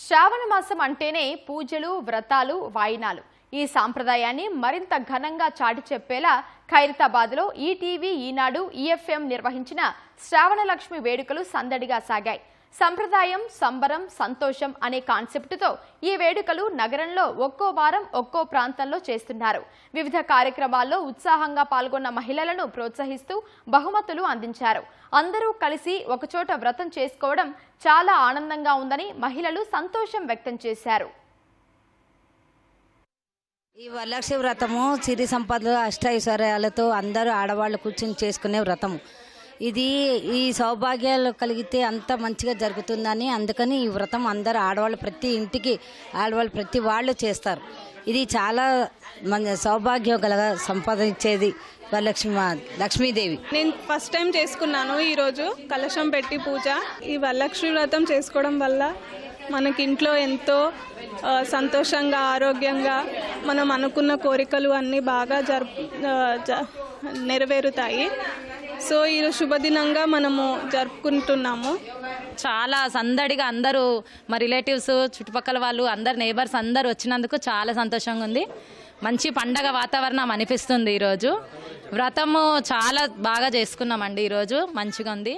శ్రావణ మాసం అంటేనే పూజలు, వ్రతాలు, వాయినాలు. ఈ సాంప్రదాయాన్ని మరింత ఘనంగా చాటి చెప్పేలా ఖైరతాబాద్లో ఈటీవీ, ఈనాడు, ఈఎఫ్ఎం నిర్వహించిన శ్రావణ లక్ష్మి వేడుకలు సందడిగా సాగాయి. సంప్రదాయం, సంబరం, సంతోషం అనే కాన్సెప్టుతో ఈ వేడుకలు నగరంలో ఒక్కో వారం ఒక్కో ప్రాంతంలో చేస్తున్నారు. వివిధ కార్యక్రమాల్లో ఉత్సాహంగా పాల్గొన్న మహిళలను ప్రోత్సహిస్తూ బహుమతులు అందించారు. అందరూ కలిసి ఒకచోట వ్రతం చేసుకోవడం చాలా ఆనందంగా ఉందని మహిళలు సంతోషం వ్యక్తం చేశారు. ఈ వరలక్ష్మి వ్రతము సిరి సంపదలు అష్టైశ్వర్యాలతో అందరూ ఆడవాళ్ళు కూర్చొని చేసుకునే వ్రతము. ఇది ఈ సౌభాగ్యాలు కలిగితే అంత మంచిగా జరుగుతుందని అందుకని ఈ వ్రతం అందరూ ఆడవాళ్ళు ప్రతి ఇంటికి ఆడవాళ్ళు ప్రతి వాళ్ళు చేస్తారు. ఇది చాలా సౌభాగ్యం కలగ సంపాదించేది లక్ష్మీదేవి. నేను ఫస్ట్ టైం చేసుకున్నాను. ఈరోజు కలశం పెట్టి పూజ. ఈ వరలక్ష్మి వ్రతం చేసుకోవడం వల్ల మనకి ఇంట్లో ఎంతో సంతోషంగా, ఆరోగ్యంగా మనం అనుకున్న కోరికలు అన్నీ బాగా నెరవేరుతాయి. సో ఈ శుభదినంగా మనము జరుపుకుంటున్నాము. చాలా సందడిగా అందరూ మా రిలేటివ్స్, చుట్టుపక్కల వాళ్ళు, అందరు నేబర్స్ అందరూ వచ్చినందుకు చాలా సంతోషంగా ఉంది. మంచి పండగ వాతావరణం అనిపిస్తుంది. ఈరోజు వ్రతము చాలా బాగా చేసుకున్నామండి. ఈరోజు మంచిగా ఉంది.